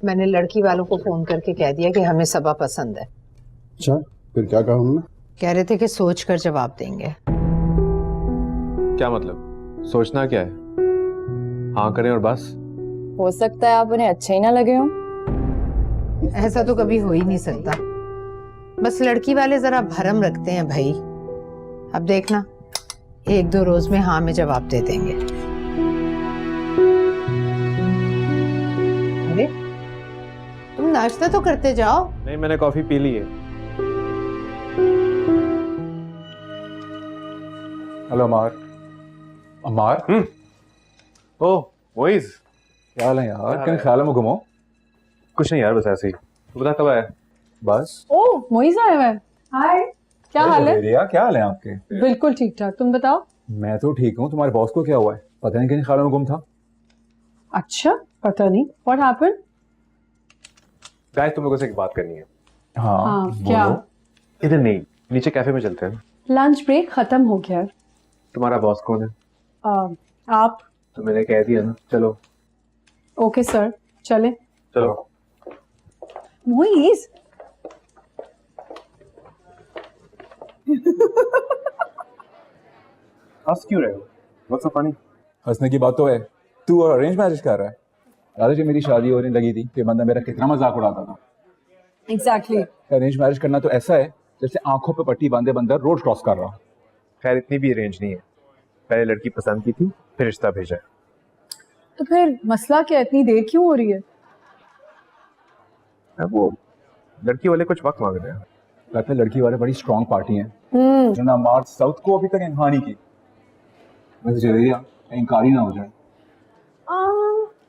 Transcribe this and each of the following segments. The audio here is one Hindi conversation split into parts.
मैंने लड़की वालों को फोन करके कह दिया कि हमें सबा पसंद है। अच्छा, फिर क्या कहा उन्होंने? कह रहे थे कि सोच कर जवाब देंगे। क्या मतलब? सोचना क्या है? हाँ करें और बस। हो सकता है आप उन्हें अच्छे ही ना लगे हो। ऐसा तो कभी हो ही नहीं सकता। बस लड़की वाले जरा भरम रखते हैं भाई। अब देखना, 1-2 रोज में हाँ में जवाब दे देंगे। अरे तुम नाश्ता तो करते जाओ। नहीं, मैंने कॉफी पी ली है। हेलो अमार। अमार ओह मोइज, क्या हाल है यार? किन ख्यालों में घुमो? कुछ नहीं यार, बस ऐसे ही। तू बता कब आया? बस। ओह मोइज आया है। हाय, क्या हाल है? रिया, क्या हाल है आपके? बिल्कुल ठीक ठाक, तुम बताओ। मैं तो ठीक हूँ। तुम्हारे बॉस को क्या हुआ है? पता नहीं किन ख्यालों में गुम था। अच्छा, पता नहीं व्हाट हैपेंड। गाइस, तुम लोगों से एक बात करनी है। हाँ, क्या? इधर नहीं, नीचे कैफे में चलते हैं। लंच ब्रेक खत्म हो गया है। तुम्हारा बॉस कौन है? आप? तो मैंने कह दिया ना, चलो। ओके सर, चले। चलो। मोइज हंस क्यों रहे हो? What's so funny? हंसने की बात तो है, तू और अरेंज मैरिज कर रहा है। यार जब मेरी शादी होने लगी थी कि बंदा मेरा कितना मजाक उड़ाता था। एग्जैक्टली। अरेंज मैरिज करना तो ऐसा है जैसे आंखों पे पट्टी बांधे बंदा रोड क्रॉस कर रहा। खैर, इतनी भी अरेंज नहीं है। पहले लड़की पसंद की थी, फिर रिश्ता भेजा। तो फिर मसला क्या, इतनी देर क्यों हो रही है? अब वो लड़की वाले कुछ वक्त मांग रहे हैं। कहते हैं लड़की वाले बड़ी स्ट्रांग पार्टी है, जिन्होंने अमार साउथ को अभी तक इनकार नहीं की। वैसे जवेरिया इनकार ही ना हो जाए।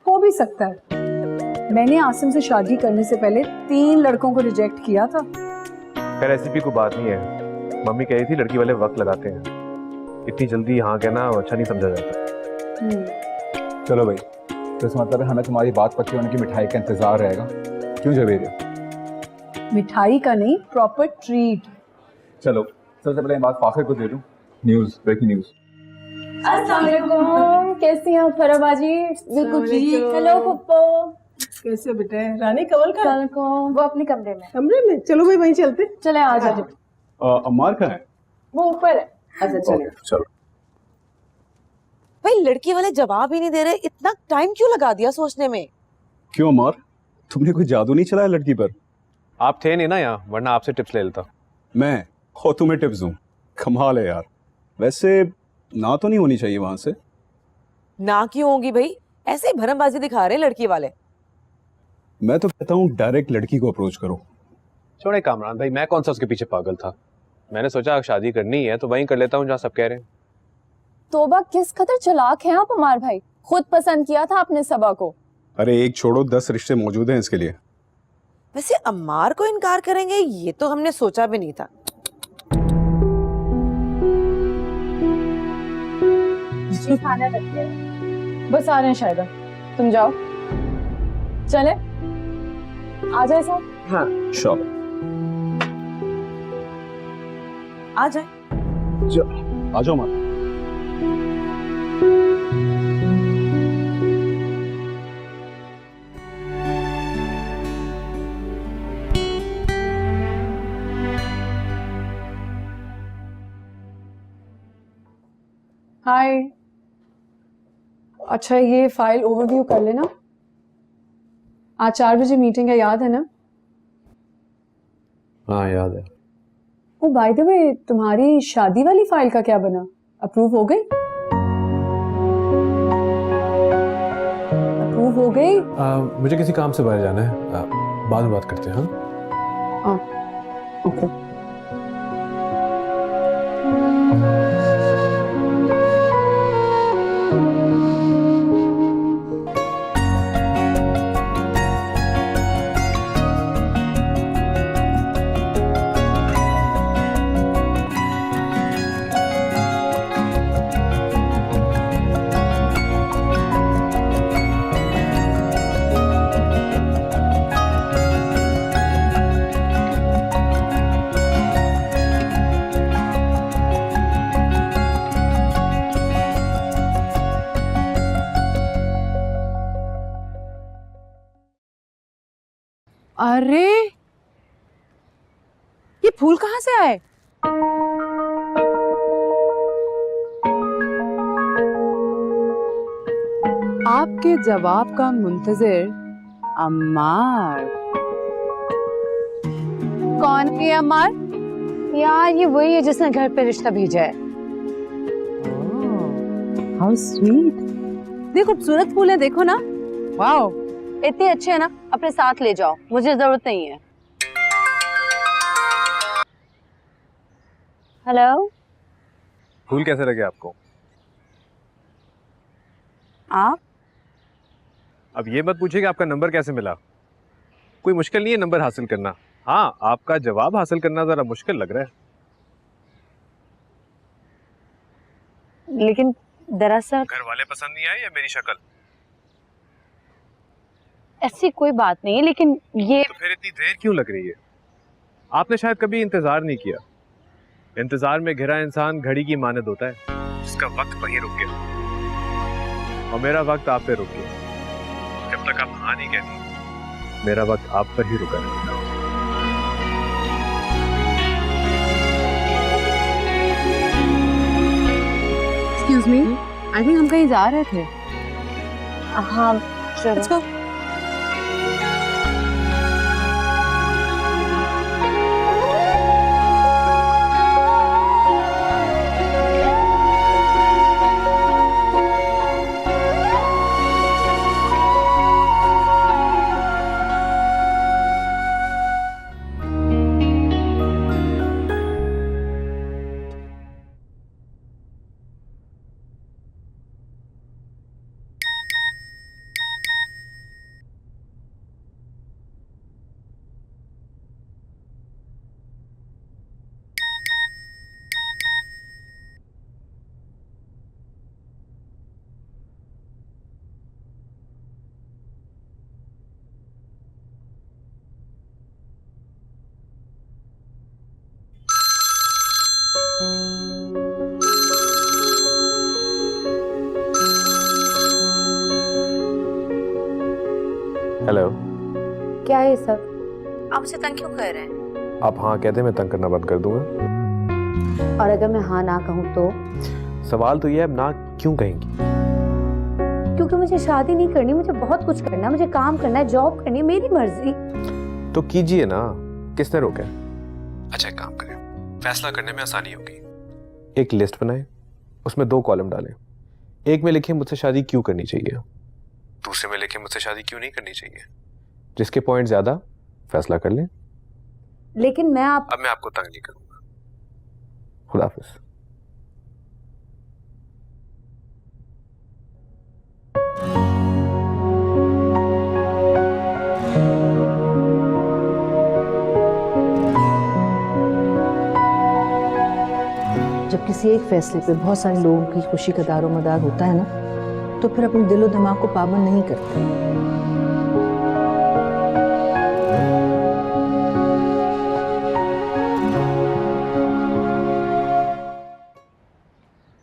हो भी सकता है। मैंने आसिम से शादी करने से पहले 3 लड़कों को रिजेक्ट किया था। खैर ऐसी भी कोई बात नहीं है। मम्मी कह रही थी लड़की वाले वक्त लगाते हैं, इतनी जल्दी हाँ कहना अच्छा नहीं समझा जाता। चलो भाई, तो इस मतलब है हमें तुम्हारी बात पक्की होने की मिठाई का इंतजार रहेगा। क्यों जवेरिया? मिठाई का नहीं, प्रॉपर ट्रीट। चलो सबसे पहले बात फाखिर को दे दूं। News, breaking news. अस्सलाम वालेकुम, कैसी हैं फराबाजी? बिल्कुल ठीक। हेलो पप्पो। कैसे बेटे? रानी कमल का वो अपने कमरे में। कमरे में? चलो भाई वहीं चलते। चले आ जाओ। अम्मार कहाँ है? वो ऊपर है। अच्छा चलो। चलो। भाई लड़की वाले जवाब ही नहीं दे रहे, इतना टाइम क्यों लगा दिया सोचने में? क्यों अम्मार, तुमने कोई जादू नहीं चलाया लड़की पर? आप थे नहीं ना यहाँ, वरना आपसे टिप्स ले लेता। मैं हो तुम्हें टिप्स दूं? कमाल है यार। वैसे ना तो नहीं होनी चाहिए वहां से। ना क्यों होगी भाई? ऐसे ही भरमबाजी दिखा रहे हैं लड़की वाले। मैं तो कहता हूँ डायरेक्ट लड़की को अप्रोच करो। छोड़े कामरान भाई, मैं कौन सा उसके पीछे पागल था। मैंने सोचा शादी करनी है तो वहीं कर लेता हूँ जहाँ सब कह रहे हैं। तोबा, किस कदर चालाक हैं आप अमार भाई। खुद पसंद किया था आपने सबा को। अरे एक छोड़ो, 10 रिश्ते मौजूद हैं इसके लिए। वैसे अम्मार को इनकार करेंगे ये तो हमने सोचा भी नहीं था। खाना रखते हैं। बस आ रहे हैं शायद, तुम जाओ। चले आ जाए साहब। हाँ चलो आ जाए। आ जाओ माँ। हाय। अच्छा, ये फाइल ओवरव्यू कर लेना। आज 4 बजे मीटिंग है, याद है ना? हाँ याद है। ओ बाय द वे, तुम्हारी शादी वाली फाइल का क्या बना? अप्रूव हो गई? अप्रूव हो गई? मुझे किसी काम से बाहर जाना है, बाद में बात करते हैं। हाँ ओके। अरे ये फूल कहाँ से आए? आपके जवाब का मुंतजिर अम्मार। कौन है अम्मार? यार ये वही है जिसने घर पे रिश्ता भेजा है। How sweet. देखो खूबसूरत फूल है, देखो ना। वाओ, इतने अच्छे हैं ना, अपने साथ ले जाओ, मुझे जरूरत नहीं है। हेलो, फूल कैसे लगे आपको? आप? अब ये मत पूछिए कि आपका नंबर कैसे मिला। कोई मुश्किल नहीं है नंबर हासिल करना। हाँ, आपका जवाब हासिल करना जरा मुश्किल लग रहा है। लेकिन दरअसल घर वाले पसंद नहीं आए या मेरी शक्ल? ऐसी कोई बात नहीं है, लेकिन ये तो फिर इतनी देर क्यों लग रही है? आपने शायद कभी इंतजार नहीं किया। इंतजार में घिरा इंसान घड़ी की मानद होता है, जिसका वक्त वहीं रुक गया। और मेरा वक्त आप पे रुक गया। जब तक आप हाँ नहीं कहती, मेरा वक्त आप पर ही रुका है। एक्सक्यूज मी, आई थिंक हम कहीं जा रहे थे। हाँ चलो। Let's go. हेलो। क्या है सब? आप मुझे तंग क्यों कर रहे हैं? आप हाँ कहते मैं तंग करना बंद कर दूंगा। और अगर मैं हाँ ना कहूँ तो? सवाल तो ये है, अब ना क्यों कहेंगी? क्योंकि मुझे शादी नहीं करनी, मुझे बहुत कुछ करना है, मुझे काम करना है, जॉब करनी है, मेरी मर्जी। तो कीजिए ना, किसने रोका है? अच्छा एक काम करें, फैसला करने में आसानी होगी। एक लिस्ट बनाएं, उसमें 2 कॉलम डालें। एक में लिखें मुझसे शादी क्यों करनी चाहिए, दूसरे में लिखें मुझसे शादी क्यों नहीं करनी चाहिए। जिसके पॉइंट ज्यादा फैसला कर लें। लेकिन मैं अब मैं आपको तंग नहीं करूंगा। खुदा हाफिज। जब किसी एक फैसले पे बहुत सारे लोगों की खुशी का दारोमदार होता है ना, तो फिर अपने दिलो दिमाग को पाबंद नहीं करते।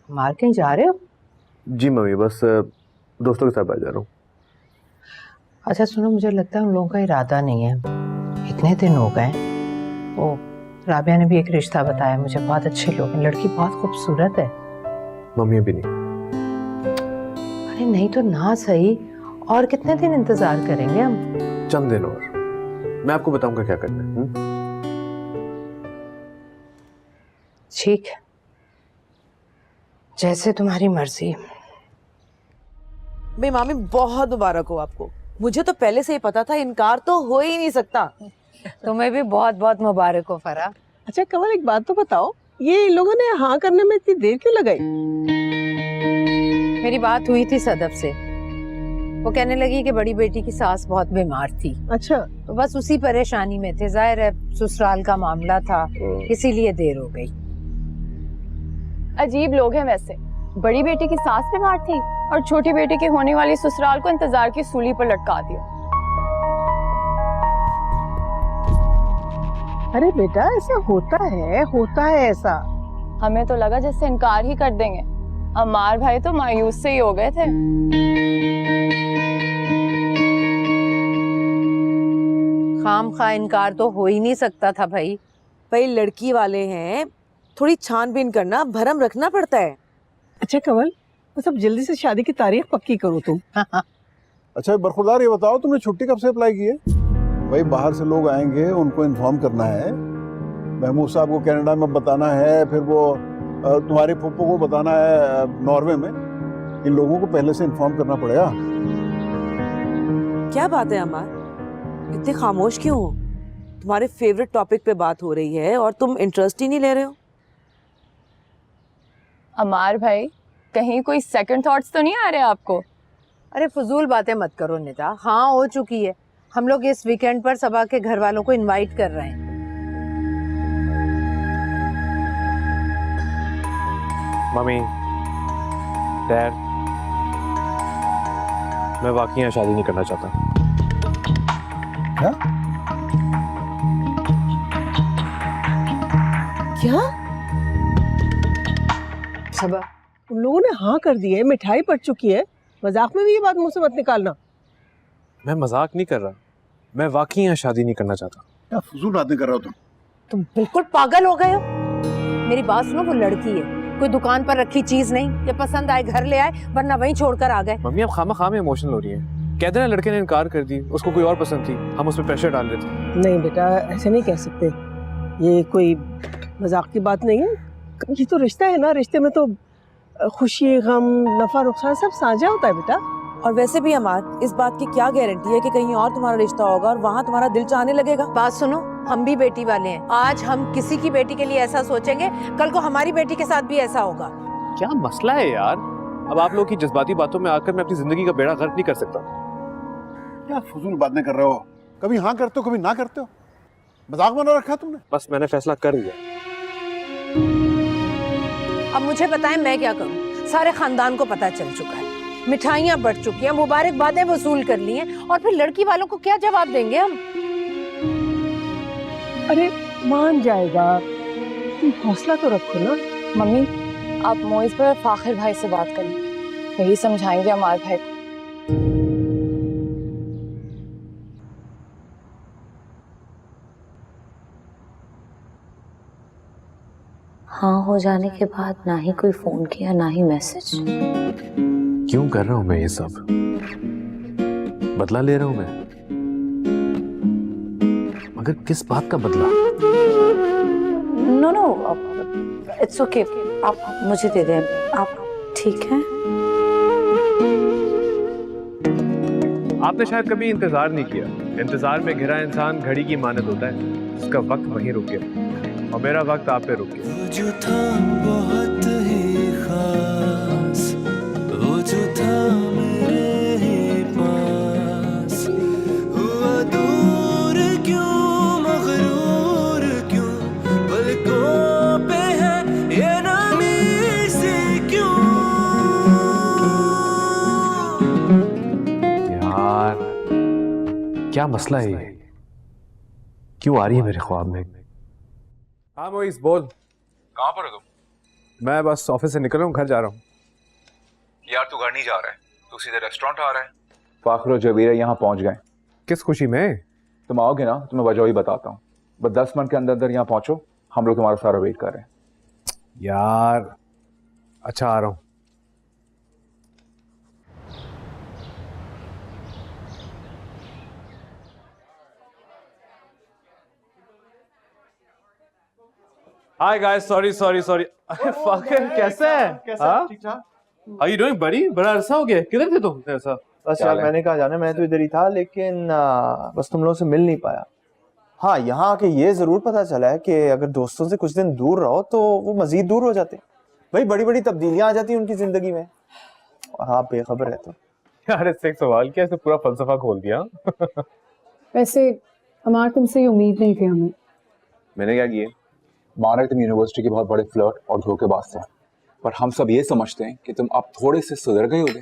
मार कहीं जा रहे हो? जी मम्मी, बस दोस्तों के साथ बाहर जा रहा हूँ। अच्छा सुनो, मुझे लगता है उन लोगों का इरादा नहीं है। इतने दिन हो गए। ओ राबिया ने भी एक रिश्ता बताया मुझे, बहुत अच्छे लोग हैं, लड़की बहुत खूबसूरत है। मम्मी अभी नहीं। अरे नहीं तो ना सही, और कितने दिन इंतजार करेंगे हम? चंद दिन और, मैं आपको बताऊंगा क्या करना है। ठीक है, जैसे तुम्हारी मर्जी। भाई मामी बहुत मुबारक हो आपको। मुझे तो पहले से ही पता था, इनकार तो हो ही नहीं सकता। तुम्हें भी बहुत बहुत मुबारक हो फरा। अच्छा कमल, एक बात तो बताओ, ये इन लोगों ने हाँ करने में इतनी देर क्यों लगाई? मेरी बात हुई थी सदफ से, वो कहने लगी कि बड़ी बेटी की सास बहुत बीमार थी, अच्छा तो बस उसी परेशानी में थे। जाहिर है ससुराल का मामला था, इसीलिए देर हो गई। अजीब लोग हैं वैसे। बड़ी बेटी की सास बीमार थी और छोटी बेटी की होने वाली ससुराल को इंतजार की सूली पर लटका दिया। अरे बेटा, ऐसा होता है ऐसा। हमें तो लगा जैसे इनकार ही कर देंगे। अम्मार भाई तो मायूस से ही हो गए थे। खाम खा इनकार तो हो ही नहीं सकता था भाई। भाई लड़की वाले हैं, थोड़ी छानबीन करना, भरम रखना पड़ता है। अच्छा कमल, बस अब जल्दी से शादी की तारीख पक्की करो तुम। अच्छा बरखुरदार, ये बताओ तुमने छुट्टी कब से अप्लाई की है? भाई बाहर से लोग आएंगे, उनको इन्फॉर्म करना है, महमूद साहब को कनाडा में बताना है, फिर वो तुम्हारे पप्पो को बताना है नॉर्वे में। इन लोगों को पहले से इन्फॉर्म करना पड़ेगा। क्या बात है अमार, इतने खामोश क्यों हो? तुम्हारे फेवरेट टॉपिक पे बात हो रही है और तुम इंटरेस्ट ही नहीं ले रहे हो। अमार भाई, कहीं कोई सेकंड थॉट्स तो नहीं आ रहे आपको? अरे फजूल बातें मत करो निदा, हाँ हो चुकी है। हम लोग इस वीकेंड पर सबा के घर वालों को इनवाइट कर रहे हैं। मम्मी, डैड, मैं वाकई यहाँ शादी नहीं करना चाहता। क्या? क्या? सबा, उन लोगों ने हाँ कर दी है, मिठाई पड़ चुकी है, मजाक में भी ये बात मुंह से मत निकालना। मैं मजाक नहीं कर रहा, मैं वाकई यहाँ शादी नहीं करना चाहता। क्या फजूल बातें कर रहे हो तुम? तुम बिल्कुल पागल हो गए हो। मेरी बात सुनो, वो लड़की है, कोई दुकान पर रखी चीज नहीं, ये पसंद आए घर ले आए, वरना वहीं छोड़कर आ गए। मम्मी, आप खामा में इमोशनल हो रही हैं। कह देना लड़के ने इनकार कर दी, उसको कोई और पसंद थी, हम उस पर प्रेशर डाल रहे थे। नहीं बेटा, ऐसे नहीं कह सकते, ये कोई मजाक की बात नहीं है। ये तो रिश्ता है ना, रिश्ते में तो खुशी गम नफा नुकसान सब साझा होता है बेटा। और वैसे भी अमार, इस बात की क्या गारंटी है कि कहीं और तुम्हारा रिश्ता होगा और वहाँ तुम्हारा दिल चाहने लगेगा। बात सुनो, हम भी बेटी वाले हैं। आज हम किसी की बेटी के लिए ऐसा सोचेंगे, कल को हमारी बेटी के साथ भी ऐसा होगा। क्या मसला है यार? अब आप लोग की जज्बाती बातों में आकर मैं अपनी जिंदगी का बेड़ा गर्क नहीं कर सकता। क्या फजूल बातें कर रहे हो? कभी हाँ करते हो, कभी ना करते हो। मजाक बना रखा है तुमने। बस मैंने फैसला कर लिया। अब मुझे बताएं मैं क्या करूं? सारे खानदान को पता चल चुका है, मिठाइयां बढ़ चुकी हैं, मुबारकबादें वसूल कर ली हैं, और फिर लड़की वालों को क्या जवाब देंगे हम? अरे मान जाएगा, तुम हौसला तो रखो ना। मम्मी, आप मोइज पर फाखिर भाई से बात करें, वही समझाएंगे अमार भाई को। हाँ हो जाने के बाद ना ही कोई फोन किया, ना ही मैसेज। क्यों कर रहा हूं मैं ये सब? बदला ले रहा हूं मैं, मगर किस बात का बदला? नो नो, इट्स ओके, आप मुझे दे दें, आप ठीक हैं? आपने शायद कभी इंतजार नहीं किया। इंतजार में घिरा इंसान घड़ी की मानद होता है, उसका वक्त वहीं रुक गया और मेरा वक्त आप पे रुक गया। जो था बहुत ही खास, वो जो था मेरे ही पास, हुआ दूर क्यों, मगरूर क्यों, पलकों पे है ये नमी सी क्यों। यार क्या मसला है ये? क्यों आ रही है मेरे ख्वाब में? हाँ मोइस, बोल। कहाँ पर हो तुम? मैं बस ऑफिस से निकल रहा हूँ, घर जा रहा हूँ। यार तू घर नहीं जा रहा है, तू सीधे रेस्टोरेंट आ रहा है। फाखर और जबीरा यहाँ पहुँच गए। किस खुशी में? तुम आओगे ना, तुम्हें वजह ही बताता हूँ। बस 10 मिनट के अंदर अंदर यहाँ पहुँचो, हम लोग तुम्हारा सारा वेट कर रहे हैं। यार अच्छा, आ रहा हूँ। Hi guys, sorry. अरे फाखर कैसा है? ठीक-ठाक। How you doing, buddy? बड़ा अरसा हो गया, किधर थे तुम ऐसा? बस यार मैंने कहा जाना, मैं तो इधर ही था, लेकिन बस तुम लोगों से मिल नहीं पाया। हाँ, यहाँ आके ये जरूर पता चला है कि अगर दोस्तों से कुछ दिन दूर रहो तो वो मजीद दूर हो जाते हैं। भाई बड़ी बड़ी तब्दीलियां आ जाती हैं उनकी जिंदगी में, और आप बेखबर रहते हो। यार इससे एक सवाल किया, इससे पूरा फलसफा खोल दिया। वैसे अमार, तुमसे ये उम्मीद नहीं थी हमें। मैंने क्या किया? माना कि तुम यूनिवर्सिटी के बहुत बड़े फ्लर्ट और धोखेबाज थे, पर हम सब ये समझते हैं कि तुम अब थोड़े से सुधर गए होगे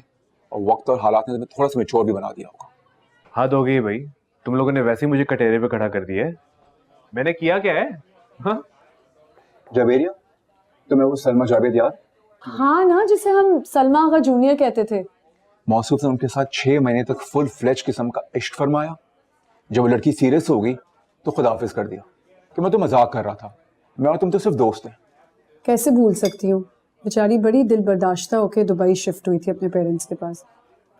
और वक्त और हालात ने तुम्हें थोड़ा सा मैच्योर भी बना दिया होगा। हद हो गई भाई, तुम लोगों ने वैसे ही मुझे कटेरे पे खड़ा कर दिया है। मैंने किया क्या है? हाँ? जबेरिया, तुम्हें वो सलमा जावेद याद? हाँ ना, जिसे हम सलमा आगा जूनियर कहते थे। मौसूफ ने उनके साथ 6 महीने तक फुल फ्लेज किस्म का इश्क फरमाया, जब वो लड़की सीरियस हो गई तो खुदाफिज कर दिया कि मैं तो मजाक कर रहा था, मैं और तुम तो सिर्फ दोस्त हैं। कैसे भूल सकती हूँ, बेचारी बड़ी दिल बर्दाश्ता होके दुबई शिफ्ट हुई थी अपने पेरेंट्स के पास,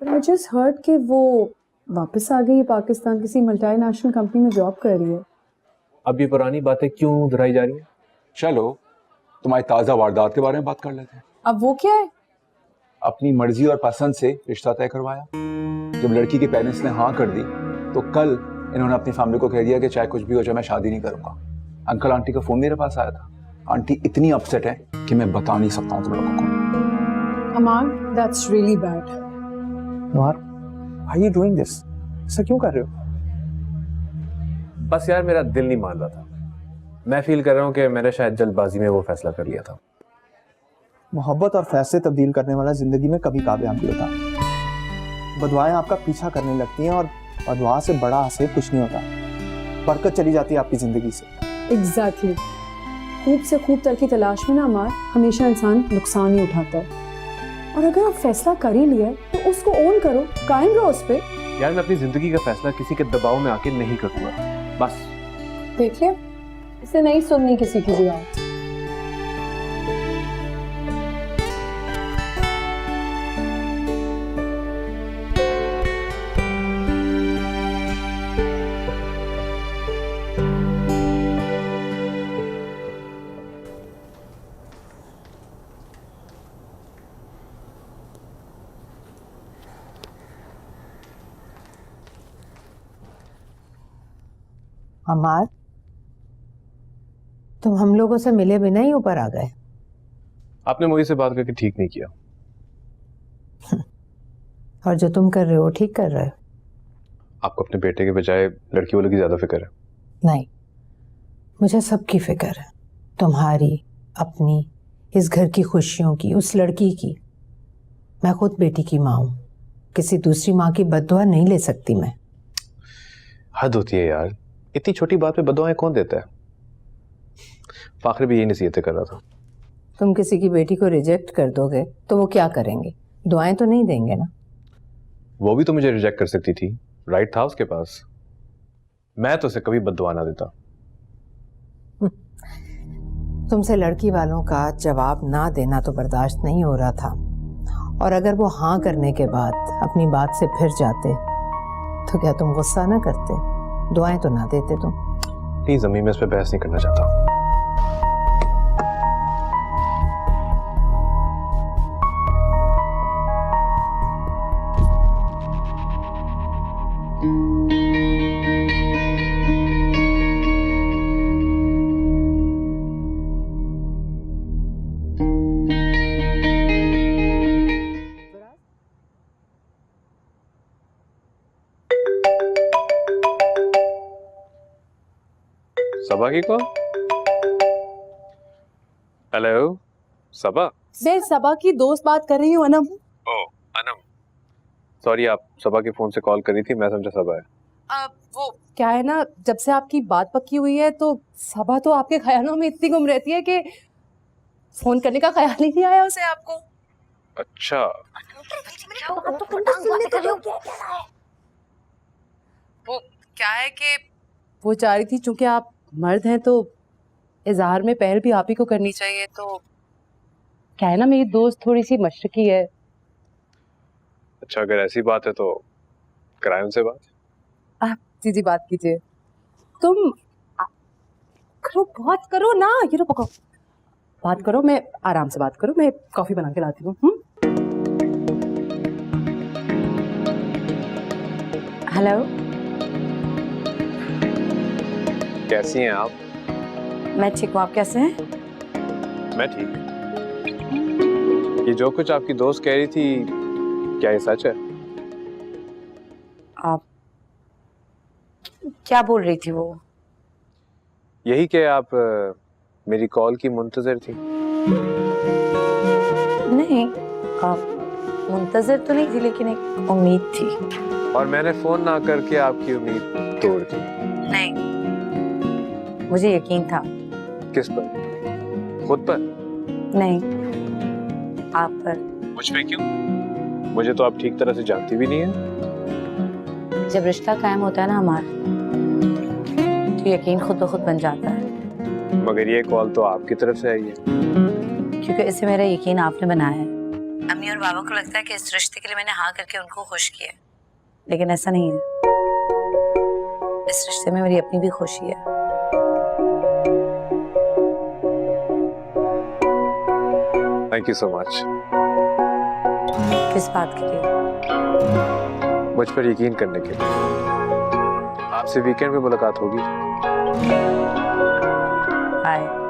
पर आई जस्ट हर्ड कि वो वापस आ गई है पाकिस्तान, किसी मल्टीनेशनल कंपनी में जॉब कर रही है। अब ये पुरानी बातें क्यों दोहराई जा रही हैं? चलो तुम्हारी ताज़ा वारदात के बारे में बात कर लेते हैं। अब वो क्या है? अपनी मर्जी और पसंद से रिश्ता तय करवाया। जब लड़की के पेरेंट्स ने हाँ कर दी तो कल इन्होंने अपनी फैमिली को कह दिया कि चाहे कुछ भी हो जाए मैं शादी नहीं करूंगा। अंकल आंटी का फोन मेरे पास आया था। आंटी इतनी अपसेट है कि मैं बता नहीं सकता हूँ तुम लोगों को। Aman, that's really bad. Amar, why you doing this? ऐसा क्यों कर रहे हो? बस यार मेरा दिल नहीं मान रहा था। मैं फील कर रहा हूँ कि मैंने शायद जल्दबाजी में वो फैसला कर लिया था। मोहब्बत और फैसले तब्दील करने वाला जिंदगी में कभी कामयाब नहीं होता। बदुआएं आपका पीछा करने लगती हैं और बदुआ से बड़ा आसेब कुछ नहीं होता। बरकत चली जाती है आपकी जिंदगी से। एग्जैक्टली। खूब से खूब तर की तलाश में ना अमार, हमेशा इंसान नुकसान ही उठाता है। और अगर आप फैसला कर ही लिया है तो उसको ओन करो, कायम रहो उस पे। यार मैं अपनी जिंदगी का फैसला किसी के दबाव में आके नहीं करूंगा। बस देख लिया, इसे नहीं सुननी किसी की भी बात। अमार, तुम हम लोगों से मिले बिना ही ऊपर आ गए। आपने मोहित से बात करके ठीक नहीं किया। और जो तुम कर रहे हो ठीक कर रहे हो। आपको अपने बेटे के बजाय लड़की वालों की ज्यादा फिक्र है। नहीं, मुझे सबकी फिक्र है, तुम्हारी, अपनी, इस घर की खुशियों की, उस लड़की की। मैं खुद बेटी की माँ हूं, किसी दूसरी माँ की बद्दुआ नहीं ले सकती मैं। हद होती है यार, इतनी छोटी बात पे बदुआएं कौन देता है? फाखर भी यही नसीहतें कर रहा था। तुम किसी की बेटी को रिजेक्ट कर दोगे तो वो क्या करेंगे? दुआएं तो नहीं देंगे ना। वो भी तो मुझे रिजेक्ट कर सकती थी, राइट था उसके पास। मैं तो उसे कभी बद्दुआ ना देता। तुमसे लड़की वालों का जवाब ना देना तो बर्दाश्त नहीं हो रहा था, और अगर वो हाँ करने के बाद अपनी बात से फिर जाते तो क्या तुम गुस्सा ना करते? दुआएं तो ना देते तुम। प्लीज अम्मी, मैं इस पे बहस नहीं करना चाहता। सबा की कॉल? हेलो सबा। मैं सबा की दोस्त बात कर रही हूँ, अनम। ओह अनम, सॉरी, आप सबा के फोन से कॉल करी थी, मैं समझा सबा है। वो क्या है ना, जब से आपकी बात पक्की हुई है तो सबा तो आपके ख्यालों में इतनी गुम रहती है कि फोन करने का ख्याल ही नहीं आया उसे आपको। अच्छा, वो क्या है कि वो चाह रही थी, चूंकि आप मर्द हैं तो इजहार में पहल भी आप ही को करनी चाहिए। तो क्या है ना, मेरी दोस्त थोड़ी सी मशरकी है। अच्छा अगर ऐसी बात है तो कराए उनसे बात। आप सीधी बात कीजिए। तुम करो, बात करो ना, ये लो पकड़ो, बात करो, मैं आराम से बात करो, मैं कॉफी बना के लाती हूँ। हेलो, कैसी हैं आप? मैं ठीक हूँ, आप कैसे हैं? मैं ठीक। ये जो कुछ आपकी दोस्त कह रही थी, क्या ये सच है? आप क्या बोल रही थी वो? यही कि आप मेरी कॉल की मुंतजर थी। नहीं, आप मुंतजर तो नहीं थी, लेकिन एक उम्मीद थी। और मैंने फोन ना करके आपकी उम्मीद तोड़ दी। नहीं, मुझे यकीन था। किस पर? खुद पर? नहीं, आप पर। मुझ पे क्यों? मुझे तो आप ठीक तरह से जानती भी नहीं है। जब रिश्ता कायम होता है ना हमारा, कि यकीन खुद ब खुद बन जाता है, मगर ये कॉल तो आपकी तरफ से आई है। क्योंकि इससे मेरा यकीन आपने बनाया है। अम्मी और बाबा को लगता है कि इस रिश्ते के लिए मैंने हाँ करके उनको खुश किया, लेकिन ऐसा नहीं है। इस रिश्ते में मेरी अपनी भी खुशी है। Thank you so much. किस बात के लिए? मुझ पर यकीन करने के लिए। आपसे वीकेंड में मुलाकात होगी। बाय।